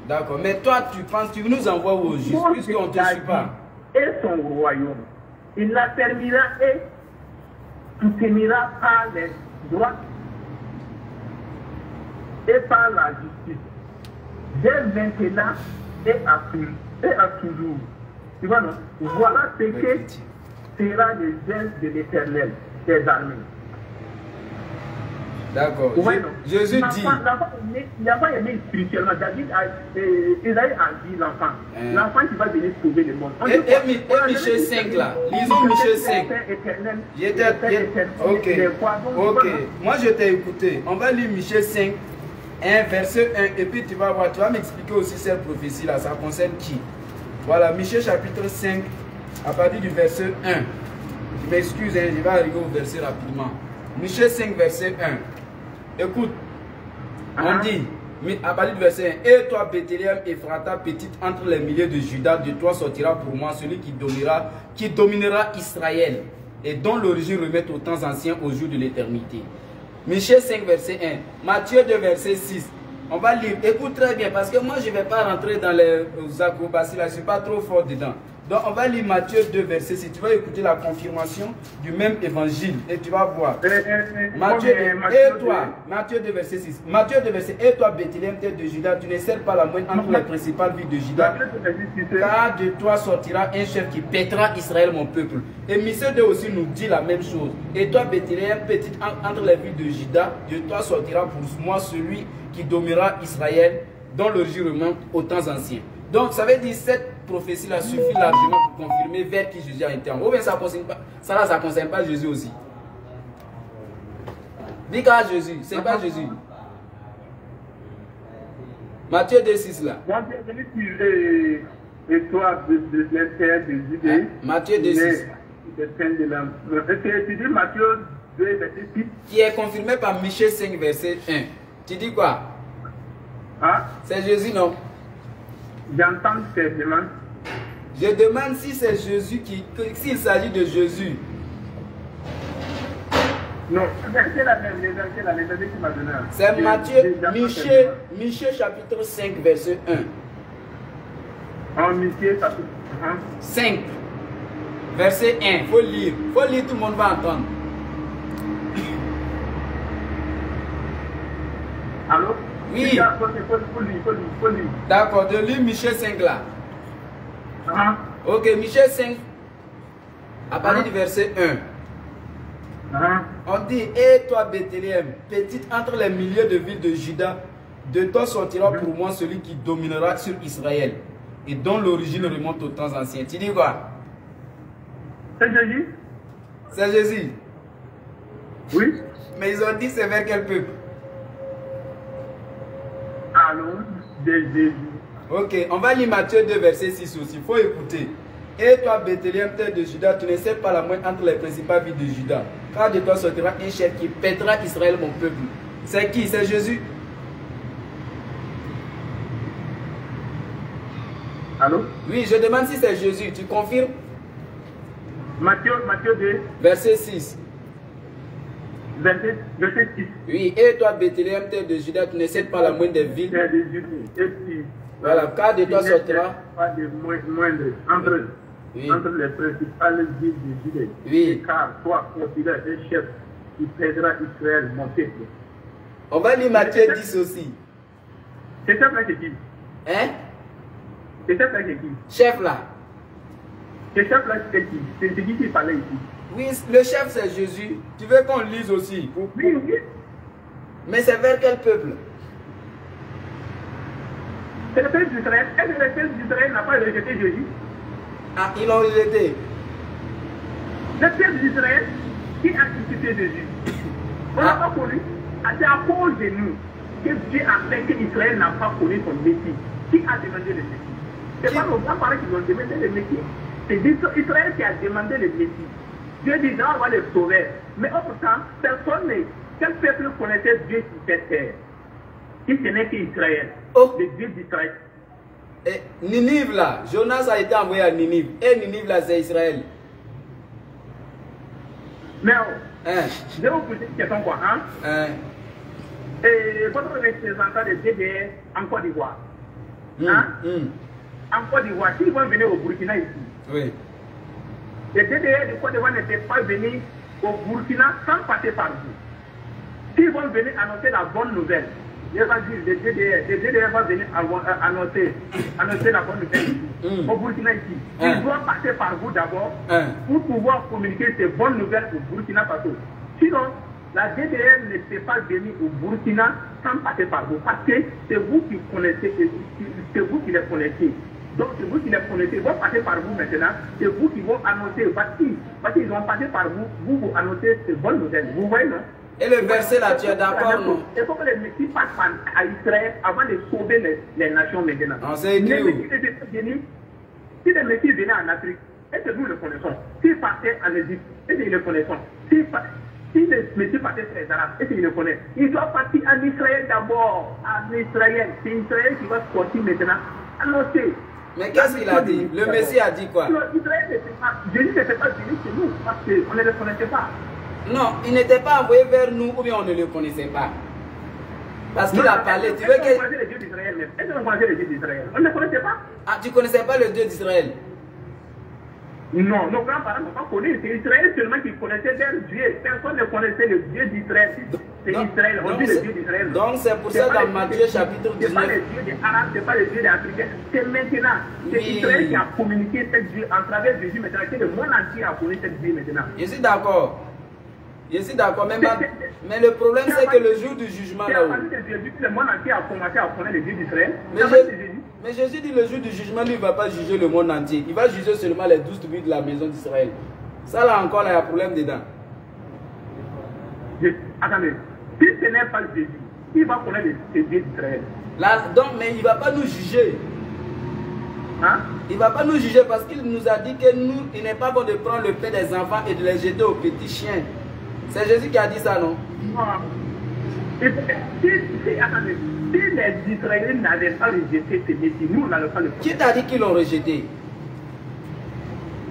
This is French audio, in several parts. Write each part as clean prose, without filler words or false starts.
D'accord. Mais toi, tu penses, tu nous envoies au juste, puisqu'on ne te suit pas. Et son royaume, il l'affermira et soutenira par les droits et par la justice. Dès maintenant et à toujours. Tu vois, non? Voilà ce que sera le geste de l'Éternel des armées. D'accord. Ouais, Jésus dit. Il n'a pas aimé spirituellement. Isaïe a dit l'enfant. L'enfant qui va venir sauver le monde. Et Michée 5 là. Lisons Michée 5. Ok. Moi je t'ai écouté. On va lire Michée 5, 1, verset 1. Et puis tu vas voir. Tu vas m'expliquer aussi cette prophétie là. Ça concerne qui? Voilà. Michée chapitre 5. À partir du verset 1. Je m'excuse, je vais arriver au verset rapidement. Michée 5, verset 1. Écoute, on dit, à partir du verset 1, et toi, Bethléem, Ephrata, petite entre les milliers de Judas, de toi sortira pour moi celui qui dominera Israël, et dont l'origine remet aux temps anciens, au jour de l'éternité. Michée 5, verset 1. Matthieu 2, verset 6. On va lire. Écoute très bien, parce que moi, je ne vais pas rentrer dans les acrobaties, là, je ne suis pas trop fort dedans. Donc, on va lire Matthieu 2, verset 6. Tu vas écouter la confirmation du même évangile et tu vas voir. Matthieu 2, verset 6. Matthieu 2, verset 1. Et toi, Bethléem, tête de Juda, tu ne celles pas la moindre entre les principales villes de Juda. Car de toi sortira un chef qui pètera Israël, mon peuple. Et Michée 2 aussi nous dit la même chose. Et toi, Bethléem, petite entre les villes de Juda, de toi sortira pour moi celui qui dominera Israël, dont l'origine remonte aux temps anciens. Donc, ça veut dire cette prophétie-là suffit largement pour confirmer vers qui Jésus a été envoyé. Ou bien ça ne concerne pas Jésus aussi. Dis qu'à Jésus, c'est pas Jésus. Matthieu 2, 6 là. Et toi, de l'intérieur de Judée. Matthieu 2, 6. Tu dis Matthieu 2, verset 6. Qui est confirmé par Michée 5, verset 1. Tu dis quoi? Hein? C'est Jésus, non? J'entends tes demandes. Je demande si c'est Jésus s'il s'agit de Jésus. Non, c'est la même, les qui m'a donné. C'est Matthieu, Michée chapitre 5, verset 1. En Michée chapitre 5, verset 1. Il faut lire, tout le monde va entendre. Allô? Oui. Faut lire. D'accord, de lire Michée 5 là. Ok, Michée 5, à partir du verset 1. On dit, et toi Bethléem, petite entre les milliers de villes de Juda, de toi sortira pour moi celui qui dominera sur Israël, et dont l'origine remonte aux temps anciens. Tu dis quoi? C'est Jésus? C'est Jésus. Oui. Mais ils ont dit c'est vers quel peuple? Allons, de Jésus. Ok, on va lire Matthieu 2, verset 6 aussi. Il faut écouter. Et toi, Bethléem, terre de Juda, tu ne sais pas la moindre entre les principales villes de Juda. Car de toi sortira un chef qui pètera Israël, mon peuple. C'est qui? C'est Jésus. Allô? Oui, je demande si c'est Jésus. Tu confirmes? Matthieu 2. Verset 6. Verset 6. Oui, et toi, Bethléem, terre de Juda, tu ne sais pas la moindre des villes. Terre de Juda. Voilà, car de toi sortira. Pas de moindre entre les principales villes de Judée. Oui. Car toi, considère un chef qui pèsera Israël, mon peuple. On va lire Matthieu 10 aussi. C'est ça là qui dit. Hein? C'est ça là qui dit. Chef là. C'est chef là qui dit. C'est qui parlait ici. Oui, le chef c'est Jésus. Tu veux qu'on lise aussi? Oui. Mais c'est vers quel peuple? C'est le peuple d'Israël. Est-ce que le peuple d'Israël n'a pas rejeté Jésus? Ah, ils l'ont rejeté. Le peuple d'Israël qui a crucifié Jésus. On n'a pas connu. C'est à cause de nous que Dieu a fait que Israël n'a pas connu son Messie. Qui a demandé le Messie? C'est pas nos grands-parents qui ont demandé le Messie. C'est Israël qui a demandé le Messie. Dieu dit, on va le sauver. Mais autre temps, personne n'est. Quel peuple connaissait Dieu sur cette terre? Si ce n'est qu'Israël. Le Dieu d'Israël. Et Ninive là, Jonas a été envoyé à Ninive. Et Ninive là, c'est Israël. Mais je vais vous poser une question quoi, hein? Et votre représentant de DBS en Côte d'Ivoire, En Côte d'Ivoire, s'ils vont venir au Burkina ici, oui. les DDR de Côte d'Ivoire n'étaient pas venus au Burkina sans passer par vous. S'ils vont venir annoncer la bonne nouvelle, les DDR vont venir annoncer la bonne nouvelle ici, au Burkina ici. Ils doivent passer par vous d'abord pour pouvoir communiquer ces bonnes nouvelles au Burkina Faso. Sinon, la DDR ne peut pas venir au Burkina sans passer par vous. Parce que c'est vous qui connaissez, c'est vous qui les connaissez. Donc c'est vous qui les connaissez, ils vont passer par vous maintenant, c'est vous qui vont annoncer, parce qu'ils vont passer par vous, vous annoncez ces bonnes nouvelles. Vous voyez, non? Et le verset là, tu es d'accord, non? Il faut que les Messie passent à Israël avant de sauver les nations maintenant. Non, c'est écrit où? Si les Messie venaient en Afrique, est-ce que nous le connaissons? S'ils partaient en Égypte, est-ce qu'ils le connaissent? Si les Messie partaient sur les Arabes, est-ce qu'ils le connaissent? Ils doivent partir en Israël d'abord, en Israël. C'est Israël qui va sortir maintenant, annoncer. Mais qu'est-ce qu'il a dit? Le Messie a dit quoi? Jésus ne fait pas venir chez nous parce qu'on ne le connaissait pas. Non, il n'était pas envoyé vers nous ou bien on ne le connaissait pas. Parce qu'il a parlé. Tu veux que... Est-ce qu'on connaissait le Dieu d'Israël? On ne le connaissait pas. Ah, tu ne connaissais pas le Dieu d'Israël? Non, nos grands-parents n'ont pas connu. C'est Israël seulement qui connaissait leur Dieu. Personne ne connaissait le Dieu d'Israël. C'est Israël, on dit le Dieu d'Israël. Donc c'est pour ça dans Matthieu chapitre 19. Ce n'est pas le Dieu des Arabes, ce n'est pas le Dieu des Africains. C'est maintenant. C'est Israël qui a communiqué cette Dieu en travers de Jésus maintenant. Que le monde entier a connu cette Dieu maintenant. Je suis d'accord. Je suis d'accord. Mais le problème c'est que le jour du jugement là-haut. Le monde entier a commencé à connaître le Dieu d'Israël. Mais Jésus dit le jour du jugement, lui, il ne va pas juger le monde entier. Il va juger seulement les 12 tribus de la maison d'Israël. Ça, là encore, là, il y a un problème dedans. Attendez, si ce n'est pas Jésus, il va connaître le Dieu d'Israël. Donc, mais il ne va pas nous juger. Hein? Il ne va pas nous juger parce qu'il nous a dit que nous, il n'est pas bon de prendre le pain des enfants et de les jeter aux petits chiens. C'est Jésus qui a dit ça, non? Attendez. Si les Israéliens n'avaient pas rejeté ces Messie, nous n'allons pas le faire. Qui t'a dit qu'ils l'ont rejeté?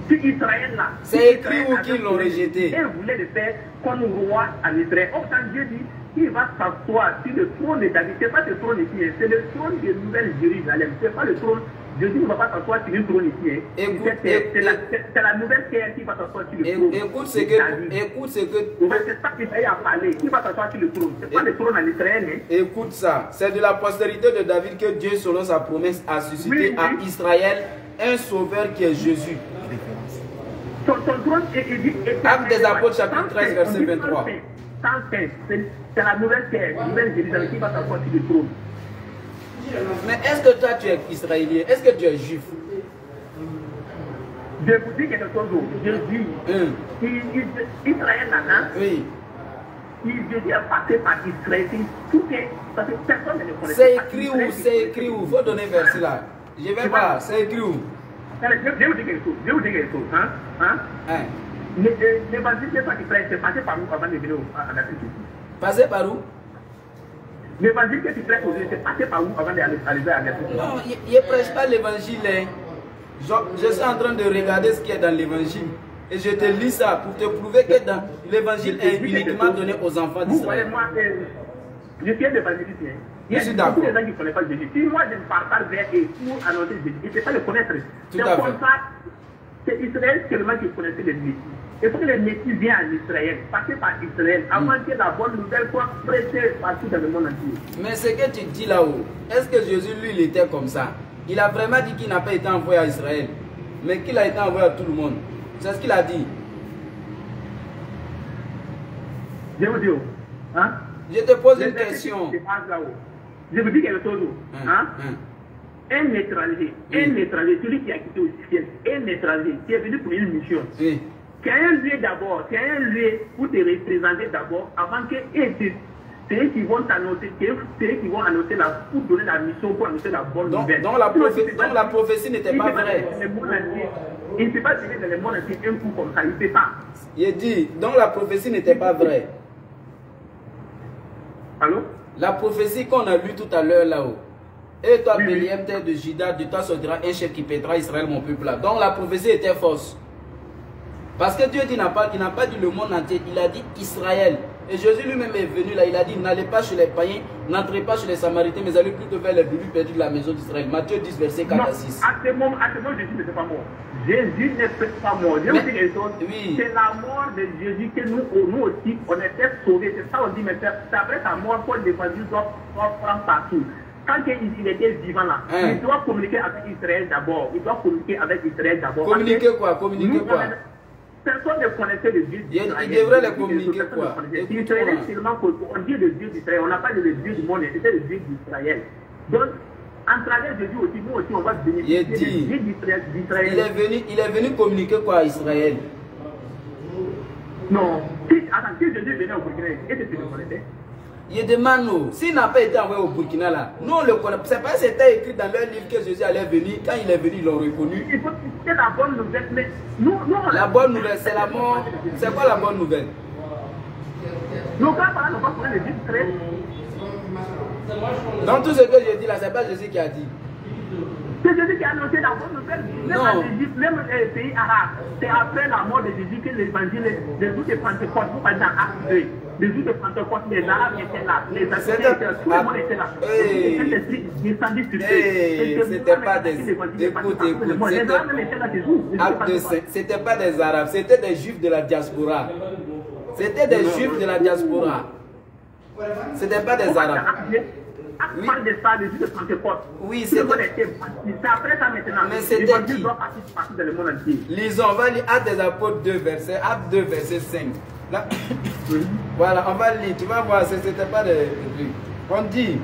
Si Israël là. C'est écrit où qu'ils l'ont rejeté? Et voulait le faire comme roi en Israël. Or, quand Dieu dit qu'il va s'asseoir sur le trône de David, ce n'est pas le trône ici, c'est le trône de Nouvelle Jérusalem. Ce n'est pas le trône. Jésus ne va pas s'asseoir sur le trône ici. C'est la nouvelle terre qui va s'asseoir sur le trône. Écoute ce que. C'est ça qu'Israël a parlé. Qui va s'asseoir sur le trône? Ce n'est pas le trône en Israël. Écoute ça. C'est de la postérité de David que Dieu, selon sa promesse, a suscité à Israël un sauveur qui est Jésus. Son trône est Actes des Apôtres, chapitre 13, verset 23. C'est la nouvelle terre, la nouvelle Jérusalem qui va s'asseoir sur le trône. Mais est-ce que toi tu es israélien? Est-ce que tu es juif? Je vous dis quelque chose. Je dis, Israël là, oui. Jésus a passé par Israël. Tout est, parce que personne ne le connaît. C'est écrit où? C'est écrit où? Il faut donner verset là. Je vais voir. C'est écrit où? Je vais vous dire quelque chose. L'évangile de Israël, c'est passé par où avant de venir en Afrique? Passé par où? L'évangile que tu prêches aujourd'hui, c'est passé par où avant d'arriver à l'Afrique? Non, il ne prêche pas l'évangile. Je suis en train de regarder ce qu'il y a dans l'évangile. Et je te lis ça pour te prouver que dans l'évangile est uniquement donné aux enfants d'Israël. Moi, je suis un évangéliste. Il y a beaucoup de gens qui ne connaissent pas Jésus. Si moi je ne parle pas vers eux pour annoncer Jésus, ils ne peuvent pas le connaître. Tout à fait. C'est Israël seulement qui connaissait les Messie. Il faut que les Messie viennent en Israël, passer par Israël, avant que la bonne nouvelle soit prêtée partout dans le monde entier. Mais ce que tu dis là-haut, est-ce que Jésus, lui, il était comme ça? Il a vraiment dit qu'il n'a pas été envoyé à Israël, mais qu'il a été envoyé à tout le monde. C'est ce qu'il a dit. Je vous dis, hein? Je te pose une question. Je vous dis quelque chose. Un étranger, celui qui a quitté au ciel, un étranger qui est venu pour une mission. Oui. C'est un lieu d'abord, c'est un lieu pour te représenter d'abord avant que c'est eux qui vont t'annoncer, c'est eux qui vont annoncer pour donner la mission, pour annoncer la bonne nouvelle. Donc la prophétie n'était pas vraie. Il ne peut pas venir dans le monde entier un coup comme ça, il ne peut pas. Il dit, donc la prophétie n'était pas vraie. Allô? La prophétie qu'on a lue tout à l'heure là-haut. Et toi, Béliam, terre de Juda, de toi sortira un chef qui pètera Israël, mon peuple là. Donc la prophétie était fausse. Parce que Dieu dit, il n'a pas dit le monde entier, il a dit Israël. Et Jésus lui-même est venu là, il a dit, n'allez pas chez les païens, n'entrez pas chez les Samaritains, mais allez plutôt vers les brebis perdues de la maison d'Israël. Matthieu 10, verset 4 à 6. À ce moment, Jésus n'était pas mort. Jésus n'est pas mort. Je vous dis quelque chose. Oui. C'est la mort de Jésus que nous aussi, on était sauvés. C'est ça on dit, mais c'est après sa mort que l'évangile doit prendre partout. Quand il était vivant là, il doit communiquer avec Israël d'abord. Il doit communiquer avec Israël d'abord. Communiquer quoi? Communiquer quoi? Personne ne connaissait le Dieu d'Israël. Il devrait les communiquer quoi? Israël, seulement on dit le Dieu d'Israël. On n'a pas dit le Dieu du monde, c'était le Dieu d'Israël. Donc, en travers de Dieu aussi, nous aussi, on va bénéficier du Dieu d'Israël. Il est venu communiquer quoi à Israël? Non. Attends, si Jésus venait au Burkina, est-ce que tu le connaissais? Il demande, s'il n'a pas été envoyé au Burkina là, nous on le connaît. C'est pas que c'était écrit dans leur livre que Jésus allait venir. Quand il est venu, ils l'ont reconnu. Il faut que c'est la bonne nouvelle. Mais nous, la bonne nouvelle, c'est la mort. C'est quoi la bonne nouvelle? Nos grands-parents n'ont pas connu le Dieu d'Israël. Dans tout ce que j'ai dit là, c'est pas Jésus qui a dit. C'est Jésus qui a annoncé la bonne nouvelle. Même en Égypte, même dans les pays arabes, c'est après la mort de Jésus que l'évangile, le jour de Pentecôte, vous parlez dans Acte 2. Le jour de Pentecôte, les Arabes étaient là, les Africains étaient là, tout le monde était là. C'était pas des... C'était pas des Arabes, c'était des Juifs de la diaspora. C'était des Juifs de la diaspora. C'était pas des Arabes. Oui. De ça, le jour de Pentecôte. Oui, c'est après ça maintenant. Mais c'était qui? Doit partir dans le monde entier. Lisons, on va lire Actes des Apôtres 2, verset 5. Là, voilà, on va lire, tu vas voir, c'était pas des trucs. On dit,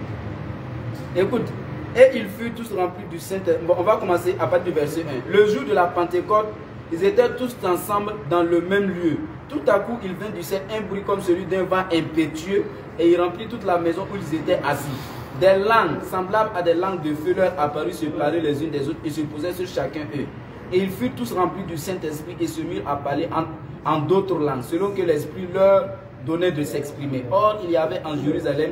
écoute, et ils furent tous remplis du Saint-Esprit. Bon, on va commencer à partir du verset 1. Le jour de la Pentecôte, ils étaient tous ensemble dans le même lieu. Tout à coup, il vint du ciel un bruit comme celui d'un vent impétueux et il remplit toute la maison où ils étaient assis. Des langues semblables à des langues de feu leur apparurent se parler les unes des autres et se posaient sur chacun eux. Et ils furent tous remplis du Saint-Esprit et se mirent à parler en d'autres langues, selon que l'Esprit leur donnait de s'exprimer. Or, il y avait en Jérusalem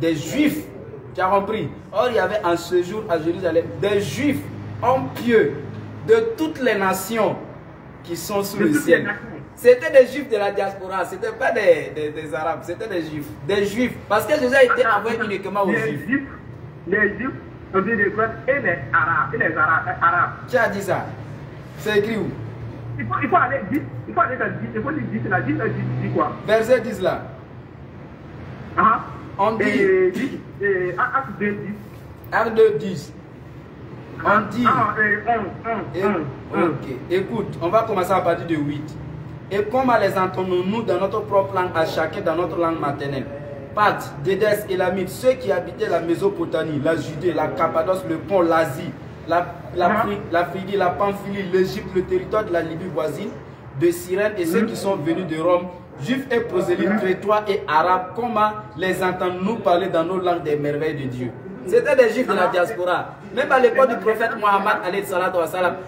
des Juifs, tu as compris? Or, il y avait en ce jour à Jérusalem des Juifs, hommes pieux, de toutes les nations qui sont sous le ciel. C'était des Juifs de la diaspora, ce n'était pas des Arabes, c'était des Juifs. Des Juifs, parce que Jésus a été envoyé uniquement aux Juifs. Les Juifs, on dit les Grecs et les Arabes. Qui a dit ça? C'est écrit où? Il faut aller vite, il faut aller dans 10, il faut dire 10, là, 10 dit quoi? Verset 10 là. On dit. Acte 2, 10. Acte 2, 10. On dit. Ok, écoute, on va commencer à partir de 8. Et comment les entendons-nous dans notre propre langue, à chacun dans notre langue maternelle? Parthes, Dédès, Élamite, ceux qui habitaient la Mésopotamie, la Judée, la Cappadoce, le Pont, l'Asie, la Phrygie, la Pamphylie, l'Égypte, le territoire de la Libye voisine, de Cyrène et ceux qui sont venus de Rome, juifs et prosélytes, crétois et arabes, comment les entendons-nous parler dans nos langues des merveilles de Dieu? C'était des juifs de la diaspora. Même à l'époque du prophète Mohammed,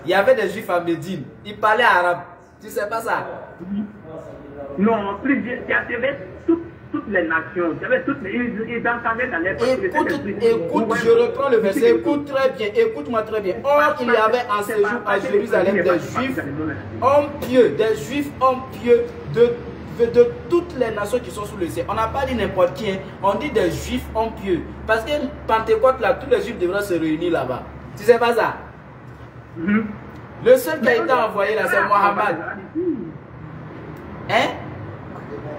il y avait des juifs à Médine. Ils parlaient arabe. Tu sais pas ça? Non, plus il y avait toutes les nations. Il y avait toutes les... Ils entendaient dans les... Écoute, je reprends le verset. Écoute très bien. Écoute-moi très bien. Or, il y avait en séjour à Jérusalem des juifs, hommes pieux, des juifs, hommes pieux de toutes les nations qui sont sous le ciel. On n'a pas dit n'importe qui, hein. On dit des juifs, hommes pieux. Parce que Pentecôte, là, tous les juifs devraient se réunir là-bas. Tu sais pas ça? Le seul qui a été envoyé là, c'est Mohammed. Hein?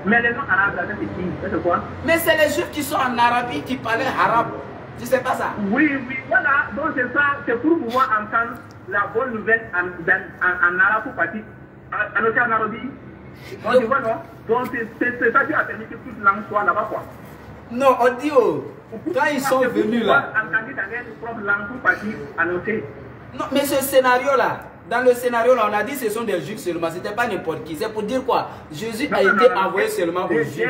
Mais les gens arabes, là, c'est qui? C'est quoi? Mais c'est les juifs qui sont en Arabie qui parlaient arabe. Tu sais pas ça? Oui, voilà. Donc c'est ça, c'est pour pouvoir entendre la bonne nouvelle en arabe pour partir en Arabie. Donc tu vois, non? Donc c'est ça qui a permis que toute langue soit là-bas, quoi. Non, on dit, quand ils sont venus là. Entendu dans leur propre langue pour partir annoncer. Non, mais ce scénario-là, dans le scénario-là, on a dit que ce sont des juifs seulement, c'était pas n'importe qui. C'est pour dire quoi? Jésus a été envoyé seulement aux juifs.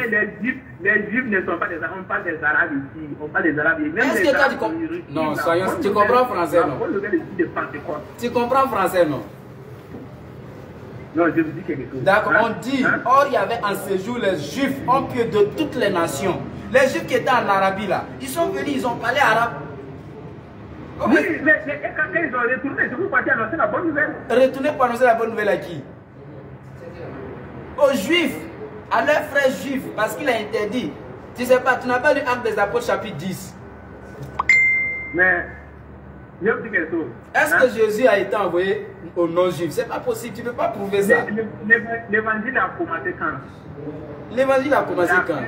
Les juifs ne sont pas des arabes, on parle des arabes ici, on parle des arabes. Est-ce que toi tu comprends? Non, soyons, tu comprends français, non? Tu comprends français, non? Non, je vous dis quelque chose. D'accord, on dit, or il y avait en séjour les juifs, en pieux de toutes les nations. Les juifs qui étaient en Arabie là, ils sont venus, ils ont parlé arabe. Oui, mais quand ils ont retourné, ils sont partis annoncer la bonne nouvelle. Retourner pour annoncer la bonne nouvelle à qui? Aux juifs. à leurs frères juifs, parce qu'il a interdit. Tu sais pas, tu n'as pas lu Actes des Apôtres chapitre 10. Mais, je vous dis quelque chose. Est-ce que Jésus a été envoyé aux non-juifs? C'est pas possible, tu ne peux pas prouver ça. L'évangile a commencé quand? L'évangile a commencé quand?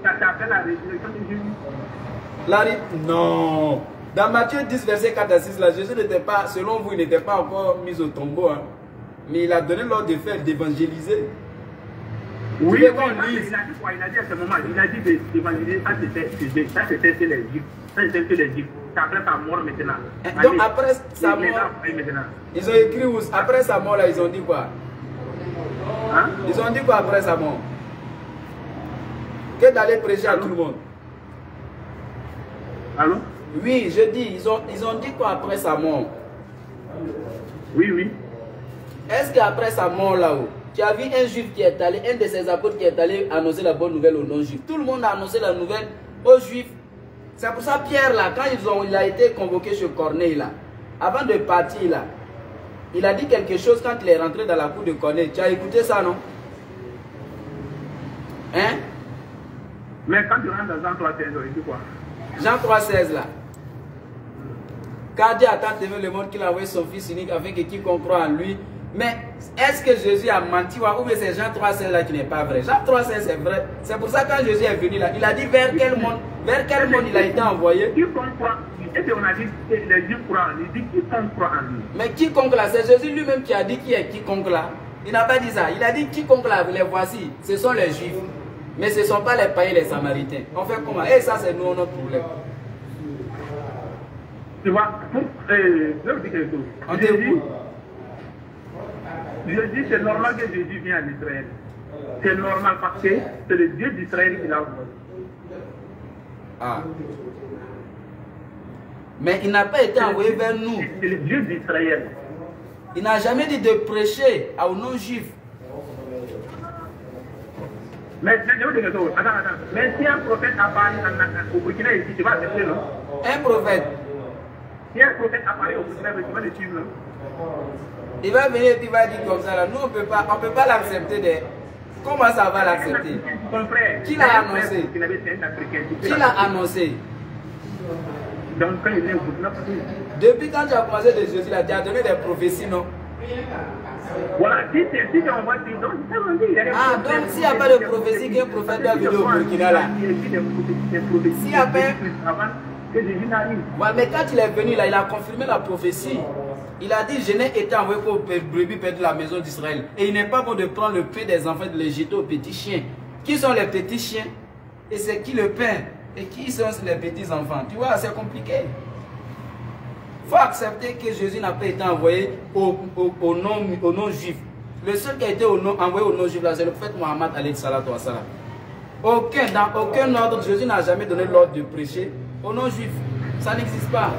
Ça s'appelle la résurrection de Jésus. Non. Dans Matthieu 10, verset 4 à 6, là, Jésus n'était pas, selon vous, il n'était pas encore mis au tombeau. Hein. Mais il a donné l'ordre de faire, d'évangéliser. Oui, il a dit quoi? Il a dit à ce moment, il a dit d'évangéliser, ça c'était chez les Juifs. Ça c'était chez les Juifs. C'est après sa mort maintenant. Donc après sa mort, ils ont écrit où? Après sa mort, là, ils ont dit quoi? Hein? Ils ont dit quoi après sa mort? Que d'aller prêcher à tout le monde. Allô? Oui, je dis, ils ont dit quoi après sa mort? Oui, oui. Est-ce qu'après sa mort là-haut, tu as vu un juif qui est allé, un de ses apôtres qui est allé annoncer la bonne nouvelle aux non-juifs? Tout le monde a annoncé la nouvelle aux juifs. C'est pour ça Pierre là, quand il a été convoqué chez Corneille là, avant de partir là, il a dit quelque chose quand il est rentré dans la cour de Corneille. Tu as écouté ça, non? Hein? Mais quand tu rentres dans Jean 3,16, il dit quoi? Jean 3,16 là. Car Dieu a tant aimé le monde qu'il a envoyé son Fils unique afin que quiconque croit en lui. Mais est-ce que Jésus a menti ou bien c'est Jean 3,16 là qui n'est pas vrai? Jean 3,16 c'est vrai. C'est pour ça que quand Jésus est venu là, il a dit vers quel monde il a été envoyé? Quiconque croit, et on a dit que les Juifs croient en lui, il dit quiconque croit en lui. Mais quiconque là, c'est Jésus lui-même qui a dit qui est quiconque là. Il n'a pas dit ça. Il a dit quiconque là, les voici, ce sont les Juifs. Mais ce ne sont pas les païens, les Samaritains. On fait comment? Et ça, c'est nous notre problème. Tu vois, je vous dis quelque chose. Jésus, c'est normal que Jésus vienne en Israël. C'est normal parce que c'est le Dieu d'Israël qui l'a envoyé. Ah. Mais il n'a pas été envoyé vers nous. C'est le Dieu d'Israël. Il n'a jamais dit de prêcher aux non-juifs. Mais je vous dis quelque chose. Attends. Mais si un prophète apparaît au Burkina ici, tu vas accepter, non? Un prophète. Si un prophète apparaît au Burkina, tu vas le suivre, non? Il va venir et puis il va dire comme ça là. Nous on peut pas l'accepter. Comment ça va l'accepter? Qui l'a annoncé? Qui l'a annoncé? Donc quand il est au Burkina, depuis quand tu as commencé de Jésus là, tu as donné des prophéties, non? Voilà, si on voit des dons, ça veut dire. Ah, donc s'il n'y a pas de prophétie qu'un prophète doit venir au Burkina là. S'il n'y a pas. Voilà, mais quand il est venu là, il a confirmé la prophétie. Il a dit, je n'ai été envoyé qu'aux brebis perdus de la maison d'Israël. Et il n'est pas bon de prendre le pain des enfants de l'Égypte aux petits chiens. Qui sont les petits chiens? Et c'est qui le pain? Et qui sont les petits enfants? Tu vois, c'est compliqué. Il faut accepter que Jésus n'a pas été envoyé aux non-juifs. Le seul qui a été envoyé aux non-juifs, c'est le prophète Mohammed alayhi salatu wa salam. Dans aucun ordre, Jésus n'a jamais donné l'ordre de prêcher aux non-juifs. Ça n'existe pas.